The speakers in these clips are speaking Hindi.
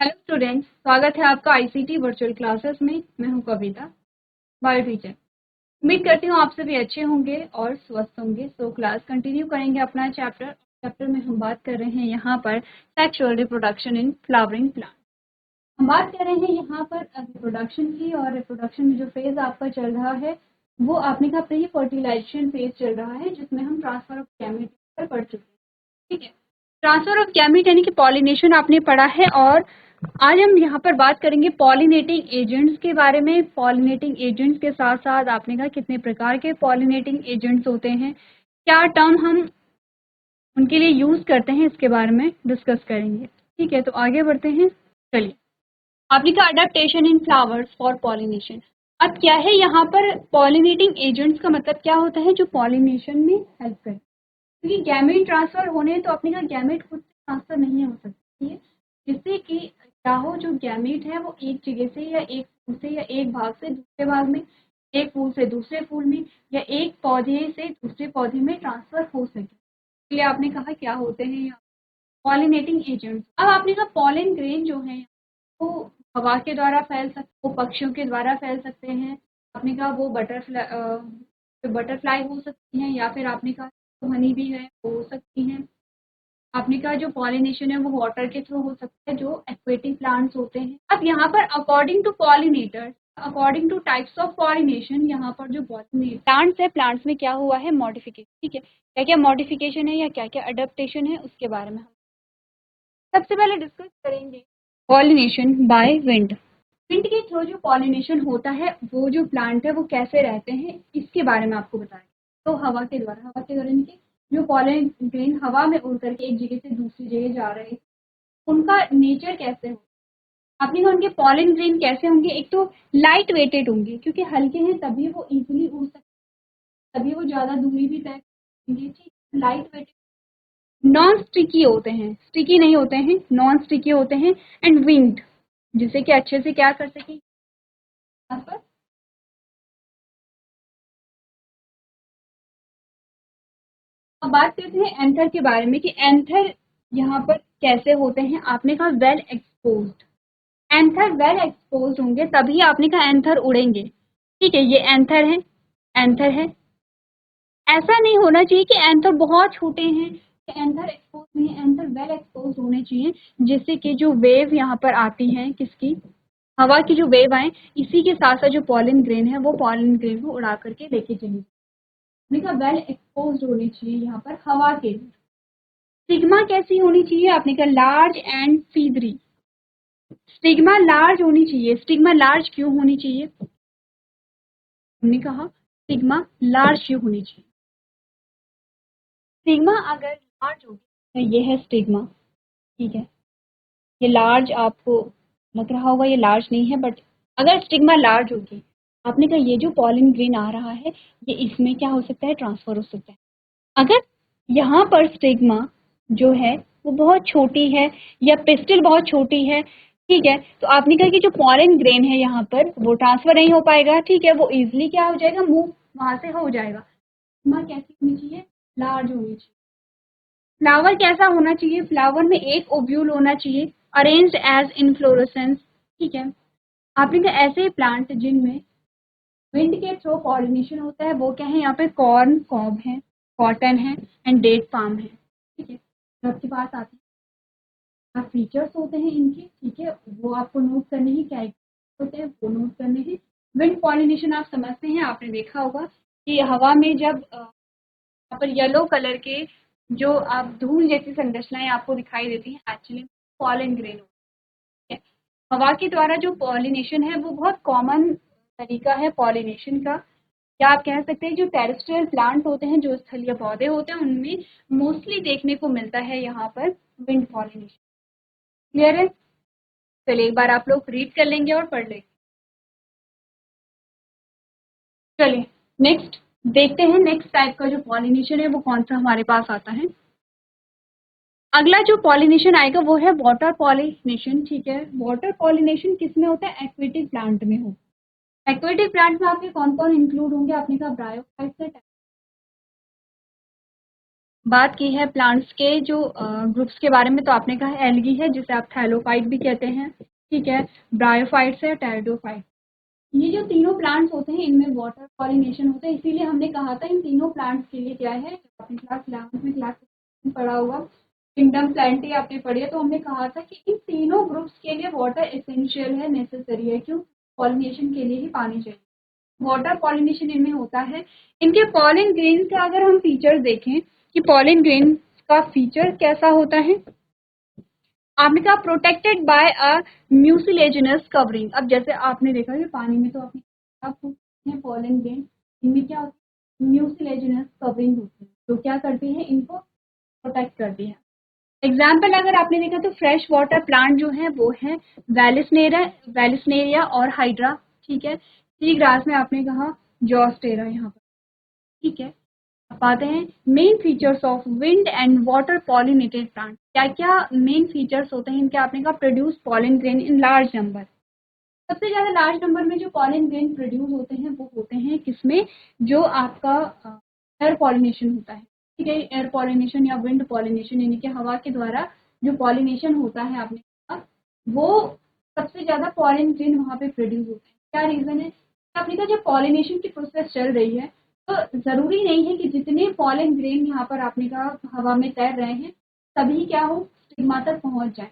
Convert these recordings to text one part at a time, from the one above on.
हेलो स्टूडेंट्स, स्वागत है आपका आईसीटी वर्चुअल क्लासेस में। मैं हूं कविता, बायो टीचर। उम्मीद करती हूं आप सभी अच्छे होंगे और स्वस्थ होंगे। सो क्लास कंटिन्यू करेंगे अपना चैप्टर में हम बात कर रहे हैं यहाँ पर sexual reproduction in flowering plant. हम बात कर रहे हैं यहाँ पर रिप्रोडक्शन की, और रिप्रोडक्शन में जो फेज आपका चल रहा है वो आपने का प्री फर्टिलाइजेशन फेज चल रहा है, जिसमें हम ट्रांसफर ऑफ गैमेट पर पढ़ चुके हैं। ठीक है, ट्रांसफर ऑफ गैमेट यानी कि पॉलिनेशन आपने पढ़ा है, और आज हम यहाँ पर बात करेंगे पॉलिनेटिंग एजेंट्स के बारे में। पॉलिनेटिंग एजेंट्स के साथ साथ आपने कहा कितने प्रकार के पॉलिनेटिंग एजेंट्स होते हैं, क्या टर्म हम उनके लिए यूज करते हैं, इसके बारे में डिस्कस करेंगे। ठीक है, तो आगे बढ़ते हैं। चलिए, आपने कहा adaptation in flowers for pollination. अब क्या है यहाँ पर पॉलिनेटिंग एजेंट्स का मतलब क्या होता है, जो पॉलिनेशन में हेल्प करे। क्योंकि गैमेट ट्रांसफर होने तो अपने का गैमेट खुद से ट्रांसफर नहीं हो सकती है, जिससे कि क्या हो, जो गैमेट है वो एक जगह से या एक फूल से या एक भाग से दूसरे भाग में, एक फूल से दूसरे फूल में, या एक पौधे से दूसरे पौधे में ट्रांसफर हो सके। इसलिए आपने कहा क्या होते हैं पॉलिनेटिंग एजेंट्स। अब आपने कहा पॉलन ग्रेन जो है वो हवा के द्वारा फैल सकते, वो पक्षियों के द्वारा फैल सकते हैं। आपने कहा वो बटरफ्लाई हो सकती हैं, या फिर आपने कहा हनी भी है वो हो सकती हैं। आपने कहा जो पॉलिनेशन है वो वाटर के थ्रू हो सकता है, जो एक्वेटिक प्लांट्स होते हैं। अब यहाँ पर according to pollinator, according to types of pollination, यहाँ पर जो प्लांट्स है, प्लांट्स में क्या हुआ है मॉडिफिकेशन। ठीक है, क्या क्या मॉडिफिकेशन है या क्या क्या अडेप्टेशन है, उसके बारे में हम सबसे पहले डिस्कस करेंगे। Pollination by wind. विंड के थ्रू जो पॉलिनेशन होता है, वो जो प्लांट है वो कैसे रहते हैं, इसके बारे में आपको बताएंगे। तो हवा के द्वारा, हवा के द्वारा कि जो पॉलन ग्रेन हवा में उड़ करके एक जगह से दूसरी जगह जा रहे हैं, उनका नेचर कैसे हो। आपने कहा उनके पॉलन ग्रेन कैसे होंगे। एक तो लाइट वेटेड होंगे, क्योंकि हल्के हैं तभी वो इजीली उड़ सकते, तभी वो ज्यादा दूरी भी तय करेंगे। ठीक, लाइट वेटेड, नॉन स्टिकी होते हैं, स्टिकी नहीं होते हैं, नॉन स्टिकी होते हैं, एंड विंग्ड, जिससे कि अच्छे से क्या कर सके यहाँ पर। अब बात करते हैं एंथर के बारे में कि एंथर यहाँ पर कैसे होते हैं। आपने कहा well exposed, anther well exposed होंगे तभी आपने कहा एंथर उड़ेंगे। ठीक है, ये एंथर है, एंथर है। ऐसा नहीं होना चाहिए कि एंथर बहुत छोटे हैं, कि एंथर एक्सपोज नहीं है, एंथर वेल एक्सपोज होने चाहिए, जिससे कि जो वेव यहाँ पर आती है किसकी, हवा की जो वेव आए, इसी के साथ साथ जो पॉलन ग्रेन है वो पॉलन ग्रेन को उड़ा करके लेके चली। आपने कहा वेल एक्सपोज होनी चाहिए यहाँ पर हवा के लिए। स्टिग्मा कैसी होनी चाहिए, आपने कहा लार्ज एंड फीदरी। स्टिग्मा लार्ज होनी चाहिए। स्टिग्मा लार्ज क्यों होनी चाहिए, हमने कहा स्टिग्मा लार्ज क्यों होनी चाहिए। स्टिग्मा अगर लार्ज होगी तो ये है स्टिग्मा। ठीक है, ये लार्ज आपको लग रहा होगा, ये लार्ज नहीं है, बट अगर स्टिग्मा लार्ज होगी, आपने कहा ये जो पॉलन ग्रेन आ रहा है ये इसमें क्या हो सकता है, ट्रांसफर हो सकता है। अगर यहाँ पर स्टिग्मा जो है वो बहुत छोटी है, या पिस्टिल बहुत छोटी है, ठीक है, तो आपने कहा कि जो पॉलन ग्रेन है यहाँ पर वो ट्रांसफर नहीं हो पाएगा। ठीक है, वो इजिली क्या हो जाएगा, मूव वहां से हो जाएगा। स्टिग्मा कैसी होनी चाहिए, लार्ज होनी चाहिए। फ्लावर कैसा होना चाहिए, फ्लावर में एक ओव्यूल होना चाहिए, अरेंज्ड एज इनफ्लोरेसेंस। ठीक है, आपने कहा ऐसे प्लांट जिनमें विंड के थ्रू पॉलिनेशन होता है, वो क्या है, यहाँ पे कॉर्न कॉब है, कॉटन है, एंड डेट पाम है। ठीक है, आपके पास आते हैं फीचर्स होते हैं इनके। ठीक है, वो आपको नोट करने ही, क्या होते हैं वो नोट करने हैं। विंड पॉलिनेशन आप समझते हैं, आपने देखा होगा कि हवा में जब यहाँ पर येलो कलर के जो आप धूल जैसी संरचनाएं आपको दिखाई देती हैं, एक्चुअली पॉलन ग्रेन होती है। हवा के द्वारा जो पॉलिनेशन है वो बहुत कॉमन तरीका है पॉलिनेशन का, या आप कह सकते हैं जो टेरेस्ट्रियल प्लांट होते हैं, जो स्थलीय पौधे होते हैं, उनमें मोस्टली देखने को मिलता है यहाँ पर विंड पॉलिनेशन। क्लियर है, चलिए एक बार आप लोग रीड कर लेंगे और पढ़ लेंगे। चलिए नेक्स्ट देखते हैं, नेक्स्ट टाइप का जो पॉलिनेशन है वो कौन सा हमारे पास आता है। अगला जो पॉलिनेशन आएगा वो है वाटर पॉलिनेशन। ठीक है, वाटर पॉलिनेशन किस में होता है, एक्वेटिक प्लांट में हो। एक्वेटिक प्लांट में आपके कौन कौन इंक्लूड होंगे, आपने कहा ब्रायोफाइट से बात की है प्लांट्स के जो ग्रुप्स के बारे में, तो आपने कहा एल्गी है जिसे आप थैलोफाइट भी कहते हैं, ठीक है, ब्रायोफाइट्स है, टेरिडोफाइट। ये जो तीनों प्लांट्स होते हैं इनमें वाटर पॉलिनेशन होता है, इसीलिए हमने कहा था इन तीनों प्लांट्स के लिए क्या है, आपने क्लास 11 में क्लास पढ़ा होगा, किंगडम प्लांटी आपने पढ़ी है, तो हमने कहा था कि इन तीनों ग्रुप्स के लिए वाटर एसेंशियल है, नेसेसरी है। क्यों? पॉलिनेशन के लिए ही पानी चाहिए। वाटर पॉलिनेशन इनमें होता है। इनके पॉलिन ग्रेन का अगर हम फीचर देखें कि पॉलिन ग्रेन का फीचर कैसा होता है, आपने कहा protected by a mucilaginous covering. अब जैसे आपने देखा कि पानी में तो आपने पॉलिन ग्रेन, इनमें क्या होता है, म्यूसिलेजिनस कवरिंग होती है, तो क्या करती है, इनको प्रोटेक्ट करती है। एग्जाम्पल अगर आपने देखा तो फ्रेश वाटर प्लांट जो है वो है वेलिस्नेरिया और हाइड्रा, ठीक है। सी ग्रास में आपने कहा जॉस्टेरा यहाँ पर, ठीक है। अब आते हैं main features of wind and water pollinated plant. क्या क्या मेन फीचर्स होते हैं इनके, आपने कहा produce pollen grain in large number. सबसे ज्यादा लार्ज नंबर में जो पॉलिन ग्रेन प्रोड्यूस होते हैं वो होते हैं किसमें, जो आपका एयर पॉलिनेशन होता है, ठीक है। एयर पॉलिनेशन या विंड पॉलिनेशन यानी कि हवा के द्वारा जो पॉलिनेशन होता है, आपने कहा वो सबसे ज्यादा पॉलिन ग्रेन वहां पे प्रोड्यूस होते हैं। क्या रीजन है? आपने कहा जब पॉलिनेशन की प्रोसेस चल रही है तो जरूरी नहीं है कि जितने पॉलिन ग्रेन यहाँ पर आपने कहा हवा में तैर रहे हैं सभी क्या हो, स्टिग्मा तक पहुंच जाए।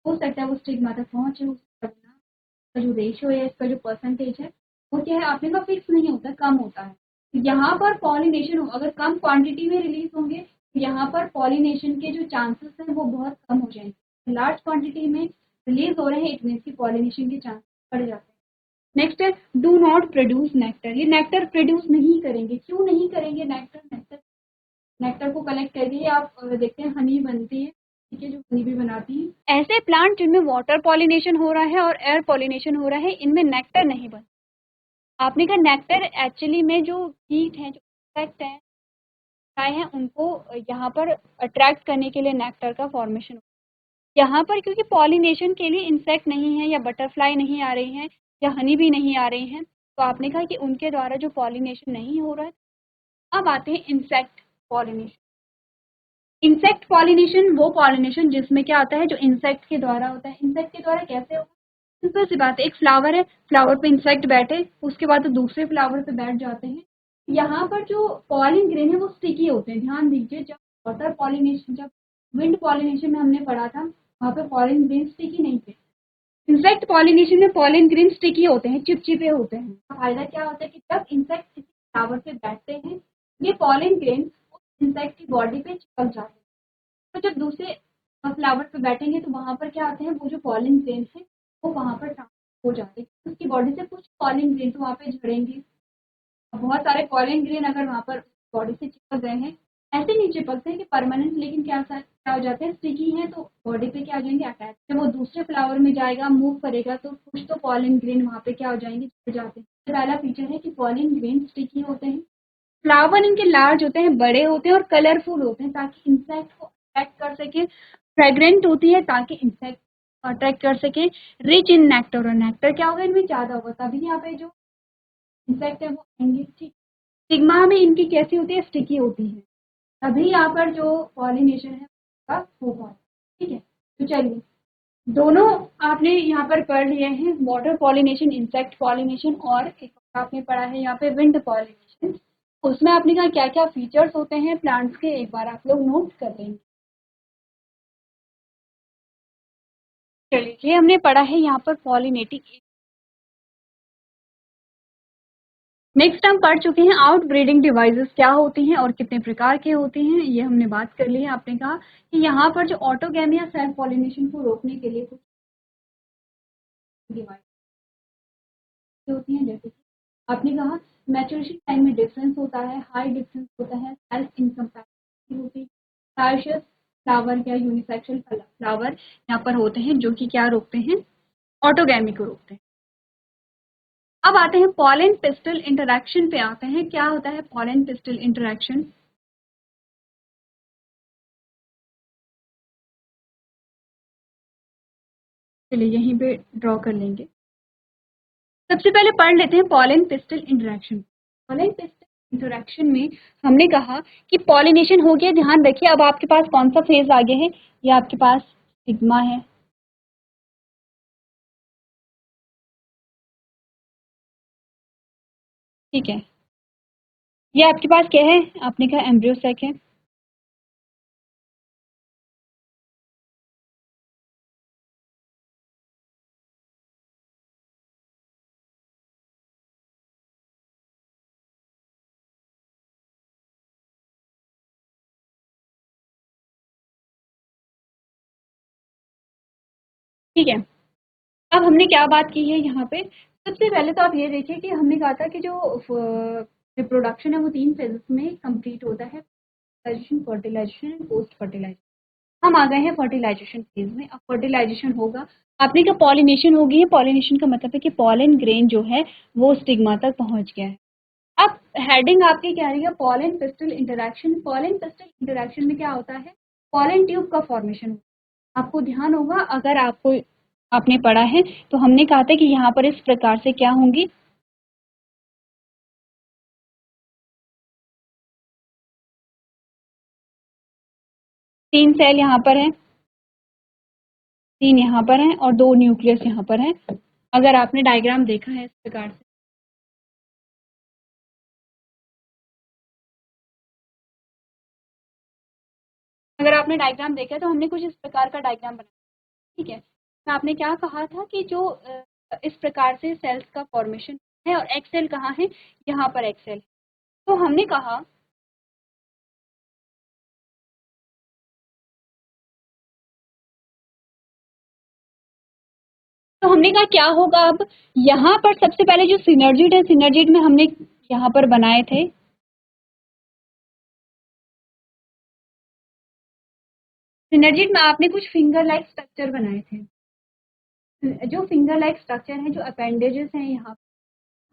हो सकता है वो स्टिग्मा तक पहुंचे, का जो रेशियो है, इसका जो परसेंटेज है वो क्या है, आपने कहा फिक्स नहीं होता, कम होता है। यहाँ पर पॉलिनेशन हो, अगर कम क्वांटिटी में रिलीज होंगे तो यहाँ पर पॉलिनेशन के जो चांसेस हैं वो बहुत कम हो जाएंगे। लार्ज क्वांटिटी में रिलीज हो रहे हैं, इट मीन्स की पॉलिनेशन के चांसेस बढ़ जाते हैं। नेक्स्ट है डू नॉट प्रोड्यूस नेक्टर। ये नेक्टर प्रोड्यूस नहीं करेंगे। क्यों नहीं करेंगे? नेक्टर नेक्टर नेक्टर को कलेक्ट करके आप देखते हैं हनी बनती है, ठीक है, जो हनी भी बनाती है। ऐसे प्लांट जिनमें वाटर पॉलिनेशन हो रहा है और एयर पॉलिनेशन हो रहा है, इनमें नेक्टर नहीं बनता। आपने कहा नेक्टर एक्चुअली में जो कीट हैं, जो इंसेक्ट हैं, आए हैं, उनको यहाँ पर अट्रैक्ट करने के लिए नेक्टर का फॉर्मेशन। यहाँ पर क्योंकि पॉलिनेशन के लिए इंसेक्ट नहीं है या बटरफ्लाई नहीं आ रही हैं या हनी भी नहीं आ रही हैं, तो आपने कहा कि उनके द्वारा जो पॉलिनेशन नहीं हो रहा है। अब आते हैं इंसेक्ट पॉलिनेशन। इंसेक्ट पॉलिनेशन वो पॉलिनेशन जिसमें क्या आता है, जो इंसेक्ट के द्वारा होता है। इंसेक्ट के द्वारा कैसे होगा? सिंपल सी बात है, एक फ्लावर है, फ्लावर पे इंसेक्ट बैठे, उसके बाद तो दूसरे फ्लावर पे बैठ जाते हैं। यहाँ पर जो पॉलिन ग्रेन है वो स्टिकी होते हैं। ध्यान दीजिए, जब वाटर पॉलिनेशन, जब विंड पॉलिनेशन में हमने पढ़ा था, वहाँ पे पॉलिन ग्रेन स्टिकी नहीं थे। इंसेक्ट पॉलिनेशन में पॉलिन ग्रेन स्टिकी होते हैं, चिपचिपे होते हैं। फायदा क्या होता है कि जब इंसेक्ट किसी फ्लावर पे बैठते हैं, ये पॉलिन ग्रेन इंसेक्ट की बॉडी पे चिपक जाते हैं। तो जब दूसरे फ्लावर पे बैठेंगे तो वहाँ पर क्या आते हैं, वो जो पॉलिन ग्रेन है वो वहाँ पर ट्रांसफर हो जाते हैं। उसकी बॉडी से कुछ पॉलिन ग्रेन तो वहाँ पे झड़ेंगे। बहुत सारे पॉलिन ग्रेन अगर वहाँ पर बॉडी से चिपक गए हैं, ऐसे नहीं चिपकते हैं कि परमानेंट, लेकिन क्या हो जाते हैं, स्टिकी हैं, तो बॉडी पे क्या हो जाएंगे, अटैच। जब वो दूसरे फ्लावर में जाएगा, मूव करेगा, तो कुछ तो पॉलिन ग्रेन वहाँ पे क्या हो जाएंगे, झड़ जाते हैं। पहला फीचर है कि पॉलिन ग्रेन स्टिकी होते हैं। फ्लावर इनके लार्ज होते हैं, बड़े होते हैं और कलरफुल होते हैं ताकि इंसेक्ट को अट्रैक्ट कर सके। फ्रेग्रेंट होती है ताकि इंसेक्ट अट्रैक्ट कर सके। रिच इन नेक्टर, और नेक्टर क्या होगा, इनमें ज्यादा होगा, तभी यहाँ पे जो इंसेक्ट है वो आएंगे, ठीक। सिग्मा में इनकी कैसी होती है, स्टिकी होती है, तभी यहाँ पर जो पॉलिनेशन है होगा, ठीक है। तो चलिए, दोनों आपने यहाँ पर पढ़ लिए हैं, वाटर पॉलिनेशन, इंसेक्ट पॉलिनेशन, और एक आपने पढ़ा है यहाँ पे विंड पॉलिनेशन। उसमें आपने कहा क्या क्या फीचर्स होते हैं प्लांट्स के, एक बार आप लोग नोट कर लेंगे। चलिए, ये हमने पढ़ा है यहाँ पर पॉलिनेटिंग। नेक्स्ट हम पढ़ चुके हैं आउट ब्रीडिंग डिवाइसेस क्या होती हैं और कितने प्रकार के होते हैं, ये हमने बात कर ली है। आपने कहा कि यहाँ पर जो ऑटोगैमी या सेल्फ पॉलिनेशन को रोकने के लिए कुछ डिवाइस होती हैं, जैसे कि आपने कहा मैच्योरेशन टाइम में डिफरेंस होता है, हाई डिफरेंस होता है, सेल्फ इनकम्पैटिबिलिटी होती है, डायोसियस फ्लावर या यूनिसेक्सुअल फ्लावर यहाँ पर होते हैं जो कि क्या रोकते हैं, ऑटोगैमी को रोकते हैं। अब आते हैं पॉलन पिस्टल इंटरैक्शन पे आते हैं। क्या होता है पॉलन पिस्टल इंटरैक्शन? चलिए यहीं पे ड्रॉ कर लेंगे। सबसे पहले पढ़ लेते हैं pollen pistol interaction. Pollen pistol interaction में हमने कहा कि पॉलिनेशन हो गया। ध्यान रखिए, अब आपके पास कौन सा फेज आगे है, ये आपके पास सिग्मा है। ठीक है, ये आपके पास क्या है, आपने कहा एम्ब्रियो सेक है। ठीक है, अब हमने क्या बात की है यहाँ पे, सबसे पहले तो आप ये देखिए कि हमने कहा था कि जो रिप्रोडक्शन है वो 3 फेजेस में कंप्लीट होता है, फर्टिलाइजेशन एंड पोस्ट फर्टिलाइजेशन। हम आ गए हैं फर्टिलाइजेशन फेज में। अब फर्टिलाइजेशन होगा, आपने कहा पॉलिनेशन होगी है। पॉलिनेशन का मतलब है कि पॉलन ग्रेन जो है वो स्टिग्मा तक पहुंच गया है। अब हेडिंग आपकी क्या रही है, pollen pistol interaction. Pollen pistol interaction में क्या होता है, पॉलन ट्यूब का फॉर्मेशन। आपको ध्यान होगा, अगर आपको आपने पढ़ा है तो हमने कहा था कि यहाँ पर इस प्रकार से क्या होंगी, 3 सेल यहाँ पर है, 3 यहाँ पर हैं और 2 न्यूक्लियस यहाँ पर हैं। अगर आपने डायग्राम देखा है इस प्रकार से, अगर आपने डायग्राम देखा है तो हमने कुछ इस प्रकार का डायग्राम बनाया। ठीक है, तो आपने क्या कहा था कि जो इस प्रकार से सेल्स का फॉर्मेशन है और एक्सेल कहाँ है, यहाँ पर एक्सेल। तो हमने कहा, क्या होगा अब, यहाँ पर सबसे पहले जो सिनर्जिड है, सिनर्जिड में हमने यहाँ पर बनाए थे, सिनर्जिड में आपने कुछ फिंगर लाइक स्ट्रक्चर बनाए थे। जो फिंगर लाइक स्ट्रक्चर है, जो अपेंडेजेस हैं यहाँ,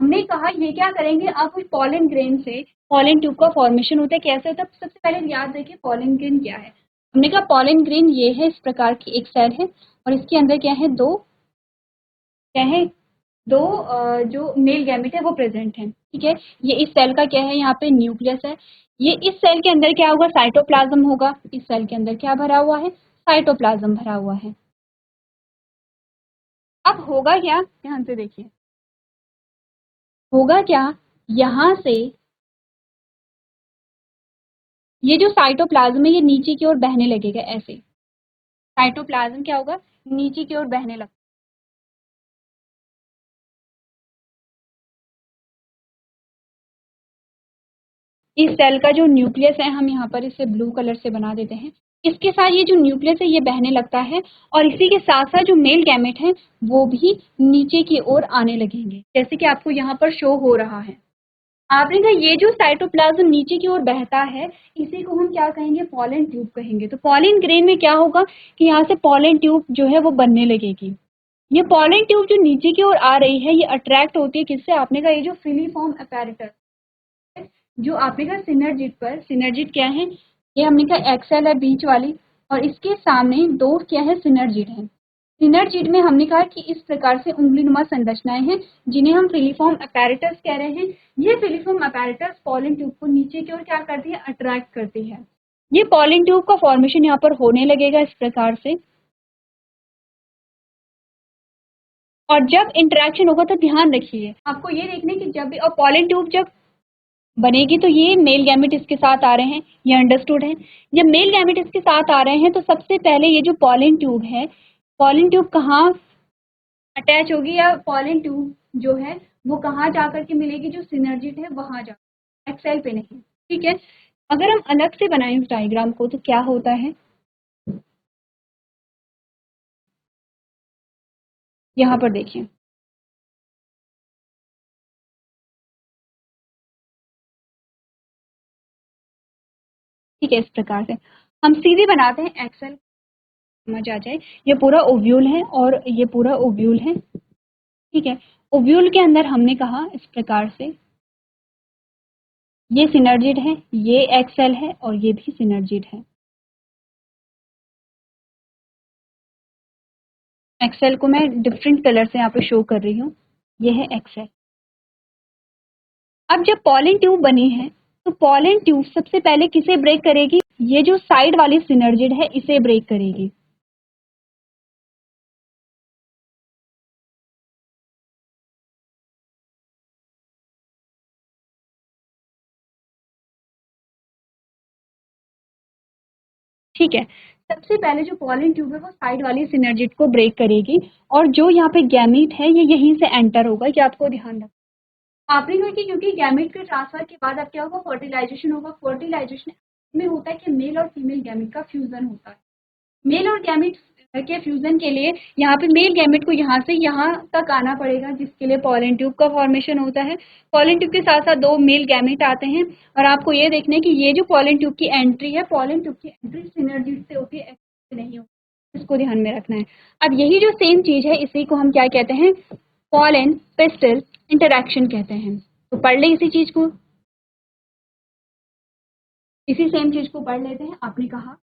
हमने कहा ये क्या करेंगे, आप कुछ पॉलन ग्रेन से पॉलन ट्यूब का फॉर्मेशन होता है। कैसे होता है, सबसे पहले याद रखिए पॉलन ग्रेन क्या है। हमने कहा पॉलन ग्रेन ये है, इस प्रकार की एक सेल है और इसके अंदर क्या है, दो क्या है, दो जो मेल गैमेट है वो प्रेजेंट है। ठीक है, ये इस सेल का क्या है, यहाँ पे न्यूक्लियस है। ये इस सेल के अंदर क्या होगा, साइटोप्लाज्म होगा। इस सेल के अंदर क्या भरा हुआ है, साइटोप्लाज्म भरा हुआ है। अब होगा क्या, ध्यान से देखिए, होगा क्या, यहाँ से ये जो साइटोप्लाज्म है ये नीचे की ओर बहने लगेगा ऐसे। साइटोप्लाज्म क्या होगा, नीचे की ओर बहने लगता है। इस सेल का जो न्यूक्लियस है, हम यहाँ पर इसे ब्लू कलर से बना देते हैं। इसके साथ ये जो न्यूक्लियस है ये बहने लगता है और इसी के साथ साथ जो मेल गैमेट है वो भी नीचे की ओर आने लगेंगे, जैसे कि आपको यहाँ पर शो हो रहा है। आपने कहा ये जो साइटोप्लाज्म नीचे की ओर बहता है, इसी को हम क्या कहेंगे, पॉलन ट्यूब कहेंगे। तो पॉलन ग्रेन में क्या होगा कि यहाँ से पॉलन ट्यूब जो है वो बनने लगेगी। ये पॉलन ट्यूब जो नीचे की ओर आ रही है ये अट्रैक्ट होती है किससे, आपने कहा ये जो फिलीफॉर्म अपैरेटस, जो आपने कहा सिनर्जिड पर, सिनर्जिड क्या है, ये हमने कहा एक्सेल है बीच वाली और इसके सामने दो क्या है, सिनर्जिड है। सिनर्जिड में हमने कहा कि इस प्रकार से उंगलीनुमा संरचनाएं हैं जिन्हें हम फिलीफॉर्म अपैरेटस कह रहे हैं। ये फिलीफॉर्म अपैरेटस पॉलन ट्यूब को नीचे की ओर क्या करती है, अट्रैक्ट करती है। ये पॉलन ट्यूब का फॉर्मेशन यहाँ पर होने लगेगा इस प्रकार से। और जब इंटरेक्शन होगा तो ध्यान रखिए, आपको ये देखने की जब भी, और पॉलन ट्यूब जब बनेगी तो ये मेल गैमेट इसके साथ आ रहे हैं, ये अंडरस्टूड है। जब मेल गैमेट इसके साथ आ रहे हैं तो सबसे पहले ये जो पॉलन ट्यूब है, पॉलन ट्यूब कहाँ अटैच होगी, या पॉलन ट्यूब जो है वो कहाँ जाकर के मिलेगी, जो सिनर्जिड है वहां जाकर, एक्सेल पे नहीं। ठीक है, अगर हम अलग से बनाएं उस डायग्राम को तो क्या होता है, यहाँ पर देखिए। ठीक है, इस प्रकार से हम सीधे बनाते हैं, एक्सेल समझ आ जाए। ये पूरा ओव्यूल है और ये पूरा ओव्यूल है। ठीक है, ओव्यूल के अंदर हमने कहा इस प्रकार से, ये सिनर्जिड है, ये एक्सेल है और ये भी सिनर्जिड है। एक्सेल को मैं डिफरेंट कलर से यहाँ पे शो कर रही हूँ, ये है एक्सेल। अब जब पॉलन ट्यूब बनी है तो पॉलन ट्यूब सबसे पहले किसे ब्रेक करेगी? ये जो साइड वाली सिनर्जिड है इसे ब्रेक करेगी। ठीक है, सबसे पहले जो पॉलन ट्यूब है वो साइड वाली सिनर्जिड को ब्रेक करेगी और जो यहाँ पे गैमीट है ये यहीं से एंटर होगा। ये आपको ध्यान रखना। आपने कहा कि क्योंकि गैमेट के ट्रांसफर के बाद अब क्या होगा? फर्टिलाइजेशन होगा। फर्टिलाइजेशन में होता है कि मेल और फीमेल गैमेट का फ्यूजन होता है। मेल और गैमेट के फ्यूजन के लिए यहाँ पे मेल गैमेट को यहाँ से यहाँ तक आना पड़ेगा, जिसके लिए पॉलन ट्यूब का फॉर्मेशन होता है। पॉलन ट्यूब के साथ साथ दो मेल गैमेट आते हैं और आपको ये देखना है कि ये जो पॉलन ट्यूब की एंट्री है, पॉलन ट्यूब की एंट्री सिनर्जिड से होती है, एक्सिस से नहीं होती। इसको ध्यान में रखना है। अब यही जो सेम चीज है इसी को हम क्या कहते हैं? पॉलन पिस्टल इंटरैक्शन कहते हैं। तो पढ़ ले इसी चीज को, इसी सेम चीज को पढ़ लेते हैं। आपने कहा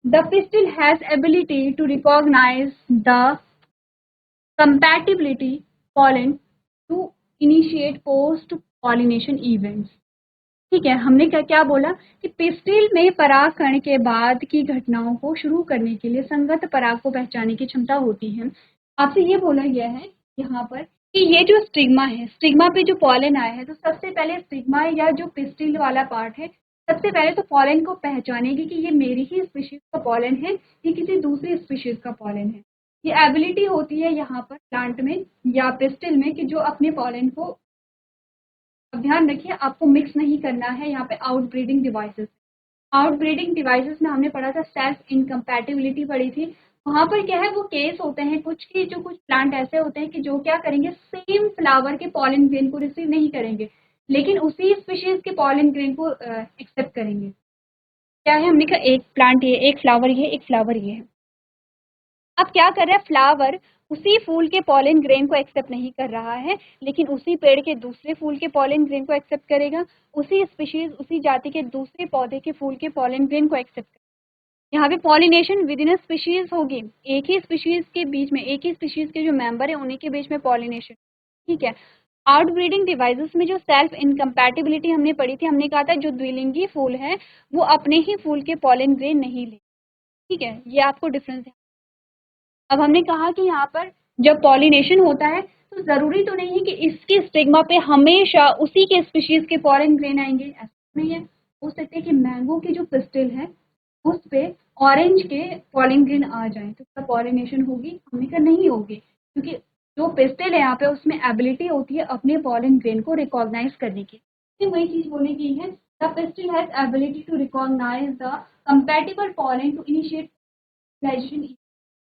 the pistil has ability to recognise the compatibility pollen to initiate post pollination events। ठीक है, हमने क्या क्या बोला कि पिस्टिल में परागकण के बाद की घटनाओं को शुरू करने के लिए संगत पराग को पहचानने की क्षमता होती है। आपसे ये बोला गया है यहाँ पर कि ये जो स्टिग्मा है, स्टिग्मा पे जो पॉलन आया है, तो सबसे पहले स्टिग्मा या जो पिस्टिल वाला पार्ट है, सबसे पहले तो पॉलन को पहचानेगी कि ये मेरी ही स्पीशीज का पॉलन है, ये किसी दूसरी स्पीशीज का पॉलन है। ये एबिलिटी होती है यहाँ पर प्लांट में या पिस्टिल में कि जो अपने पॉलन को, अब ध्यान रखिए आपको मिक्स नहीं करना है यहाँ पे आउटब्रीडिंग डिवाइसेस। आउटब्रीडिंग डिवाइसेस में हमने पढ़ा था सेल्फ इनकम्पैटिबिलिटी पढ़ी थी। वहां पर क्या है, वो केस होते हैं कुछ की, जो कुछ प्लांट ऐसे होते हैं कि जो क्या करेंगे, सेम फ्लावर के पॉलन ग्रेन को रिसीव नहीं करेंगे, लेकिन उसी स्पीशीज के पॉलन ग्रेन को एक्सेप्ट करेंगे। क्या है, हमने कहा एक प्लांट ये, एक फ्लावर ये, एक फ्लावर ये है। अब क्या कर रहा है, फ्लावर उसी फूल के पॉलन ग्रेन को एक्सेप्ट नहीं कर रहा है, लेकिन उसी पेड़ के दूसरे फूल के पॉलन ग्रेन को एक्सेप्ट करेगा, उसी स्पीशीज उसी जाति के दूसरे पौधे के फूल के पॉलन ग्रेन को एक्सेप्ट करेगा। यहाँ पे पॉलिनेशन विद इन स्पीशीज होगी, एक ही स्पीशीज के बीच में, एक ही स्पीशीज के जो मेंबर है उन्हीं के बीच में पॉलिनेशन। ठीक है, आउटब्रीडिंग डिवाइसेस में जो सेल्फ इनकम्पैटिबिलिटी हमने पढ़ी थी, हमने कहा था जो द्विलिंगी फूल है वो अपने ही फूल के पॉलन ग्रेन नहीं ले। ठीक है, ये आपको डिफरेंस है। अब हमने कहा कि यहाँ पर जब पॉलिनेशन होता है तो जरूरी तो नहीं है कि इसके स्टिग्मा पे हमेशा उसी के स्पीशीज के पॉलन ग्रेन आएंगे, ऐसा नहीं है। हो सकता है कि मैंगो की जो पिस्टिल है उस पे ऑरेंज के पॉलन ग्रेन आ जाए तो उसका पॉलिनेशन होगी, हमने कहा नहीं होगी, क्योंकि जो पिस्टिल है यहाँ पे उसमें एबिलिटी होती है अपने पॉलन ग्रेन को रिकॉग्नाइज करने की। वही चीज बोली गई है, the pistil has ability to recognise the compatible pollen to initiate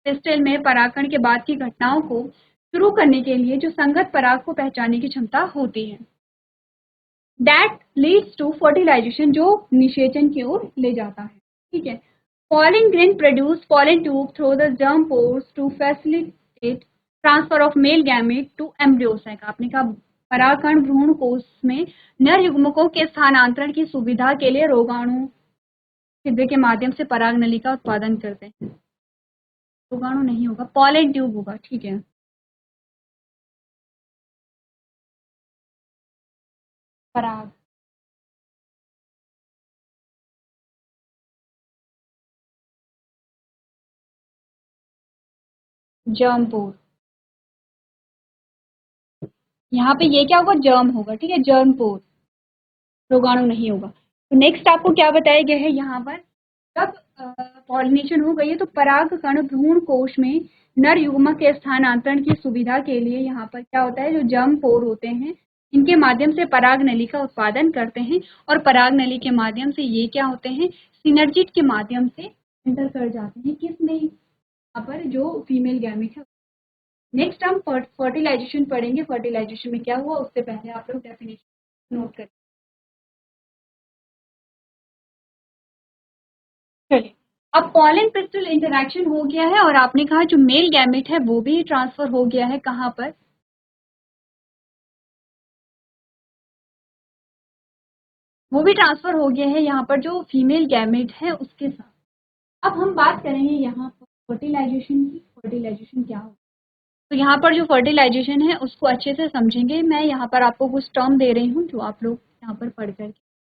pistil में परागकण के बाद की घटनाओं को शुरू करने के लिए जो संगत पराग को पहचानने की क्षमता होती है। दैट लीड्स टू फर्टिलाइजेशन, जो निषेचन की ओर ले जाता है। ठीक है, pollen grain produce pollen tube through the germ pores to facilitate transfer of male gamete to embryo sac. आपने कहा परागकण भ्रूण कोश में नर युग्मकों के स्थानांतरण की सुविधा के लिए रोगाणु छिद्र के माध्यम से पराग नली का उत्पादन करते हैं। रोगाणु नहीं होगा, पॉलन ट्यूब होगा। ठीक है, पराग, जर्म पोर, यहाँ पे ये क्या होगा, जर्म होगा। ठीक है, जर्म पोर, रोगाणु नहीं होगा। तो नेक्स्ट आपको क्या बताया गया है यहाँ पर, जब पॉलिनेशन हो गई है तो पराग कण भ्रूण कोश में नर युग्मक के स्थानांतरण की सुविधा के लिए यहाँ पर क्या होता है, जो जर्म पोर होते हैं इनके माध्यम से पराग नली का उत्पादन करते हैं और पराग नली के माध्यम से ये क्या होते हैं, सिनर्जिड के माध्यम से एंटर कर जाते हैं, किसमें, यहाँ पर जो फीमेल गैमेट है। नेक्स्ट हम फर्टिलाइजेशन पढ़ेंगे, फर्टिलाइजेशन में क्या हुआ उससे पहले आप लोग डेफिनेशन नोट करें। चलिए, अब पॉलन पिस्टल इंटरैक्शन हो गया है और आपने कहा जो मेल गैमेट है वो भी ट्रांसफर हो गया है, कहाँ पर, वो भी ट्रांसफर हो गया है यहाँ पर जो फीमेल गैमेट है उसके साथ। अब हम बात करेंगे यहाँ पर फर्टिलाइजेशन की। फर्टिलाइजेशन क्या होगा, तो यहाँ पर जो फर्टिलाइजेशन है उसको अच्छे से समझेंगे। मैं यहाँ पर आपको कुछ टर्म दे रही हूँ जो आप लोग यहाँ पर पढ़ कर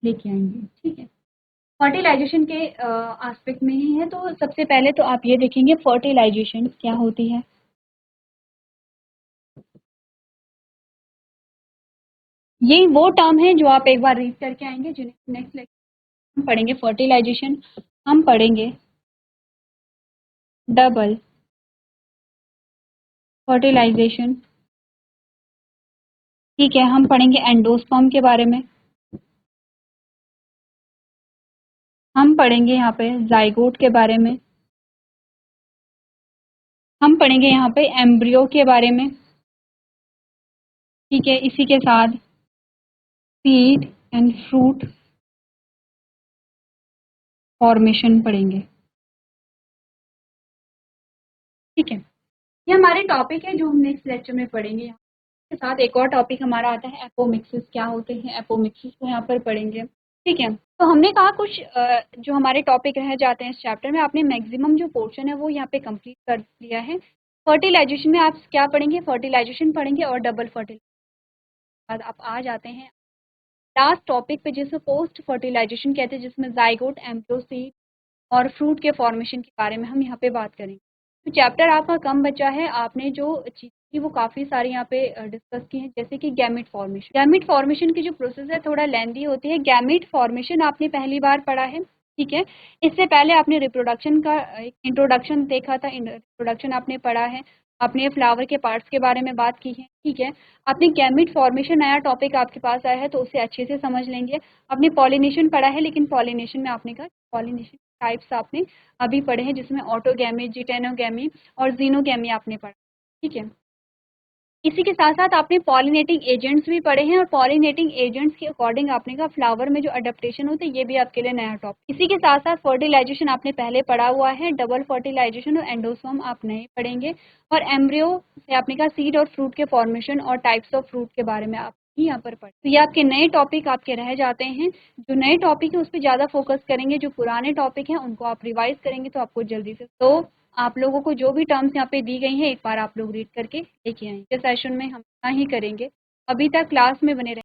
लेके आएंगे, ठीक है। फर्टिलाइजेशन के एस्पेक्ट में ही है, तो सबसे पहले तो आप ये देखेंगे फर्टिलाइजेशन क्या होती है। ये वो टर्म है जो आप एक बार रीड करके आएंगे, जिन्हें नेक्स्ट लेक्चर हम पढ़ेंगे फर्टिलाइजेशन, हम पढ़ेंगे डबल फर्टिलाइजेशन, ठीक है। हम पढ़ेंगे एंडोस्पर्म के बारे में, हम पढ़ेंगे यहाँ पे जाइगोट के बारे में, हम पढ़ेंगे यहाँ पे एम्ब्रियो के बारे में, ठीक है। इसी के साथ सीड एंड फ्रूट फॉर्मेशन पढ़ेंगे, ठीक है। ये हमारे टॉपिक है जो हम नेक्स्ट लेक्चर में पढ़ेंगे। यहाँ के साथ एक और टॉपिक हमारा आता है एपोमिक्सिस, क्या होते हैं एपोमिक्सिस को यहाँ पर पढ़ेंगे, ठीक है। तो हमने कहा कुछ जो हमारे टॉपिक रह जाते हैं इस चैप्टर में, आपने मैक्सिमम जो पोर्शन है वो यहाँ पे कंप्लीट कर लिया है। फर्टिलाइजेशन में आप क्या पढ़ेंगे, फर्टिलाइजेशन पढ़ेंगे और डबल फर्टिलाइजेशन। आप आ जाते हैं लास्ट टॉपिक पे जिसे पोस्ट फर्टिलाइजेशन कहते हैं, जिसमें जाइगोट, एम्ब्रियो, सीड और फ्रूट के फॉर्मेशन के बारे में हम यहाँ पे बात करेंगे। तो चैप्टर आपका कम बचा है, आपने जो चीज़ की वो काफ़ी सारी यहाँ पे डिस्कस की है, जैसे कि गैमेट फॉर्मेशन। गैमेट फॉर्मेशन की जो प्रोसेस है थोड़ा लेंदी होती है। गैमेट फॉर्मेशन आपने पहली बार पढ़ा है, ठीक है। इससे पहले आपने रिप्रोडक्शन का एक इंट्रोडक्शन देखा था, इंट्रोडक्शन आपने पढ़ा है, आपने फ्लावर के पार्ट्स के बारे में बात की है, ठीक है। आपने गैमेट फॉर्मेशन नया टॉपिक आपके पास आया है तो उसे अच्छे से समझ लेंगे। आपने पॉलिनेशन पढ़ा है, लेकिन पॉलिनेशन में आपने कहा पॉलिनेशन टाइप्स आपने अभी पढ़े हैं, जिसमें ऑटोगैमी, जिटेनोगैमी और जीनोगैमी आपने पढ़ा, ठीक है। इसी के साथ साथ आपने पॉलिनेटिंग एजेंट्स भी पढ़े हैं, और पॉलिनेटिंग एजेंट्स के अकॉर्डिंग आपने कहा फ्लावर में जो अडेप्टेशन होते हैं, ये भी आपके लिए नया टॉपिक। इसी के साथ साथ फर्टिलाइजेशन आपने पहले पढ़ा हुआ है, डबल फर्टिलाइजेशन और एंडोस्पर्म आप नए पढ़ेंगे, और एम्ब्रियो से आपने कहा सीड और फ्रूट के फॉर्मेशन और टाइप्स ऑफ फ्रूट के बारे में आप ही यहाँ पर पढ़े। तो ये आपके नए टॉपिक आपके रह जाते हैं। जो नए टॉपिक है उस पर ज़्यादा फोकस करेंगे, जो पुराने टॉपिक हैं उनको आप रिवाइज करेंगे तो आपको जल्दी से। तो आप लोगों को जो भी टर्म्स यहाँ पे दी गई हैं एक बार आप लोग रीड करके लेके आएंगे। सेशन में हम इतना ही करेंगे, अभी तक क्लास में बने रहें।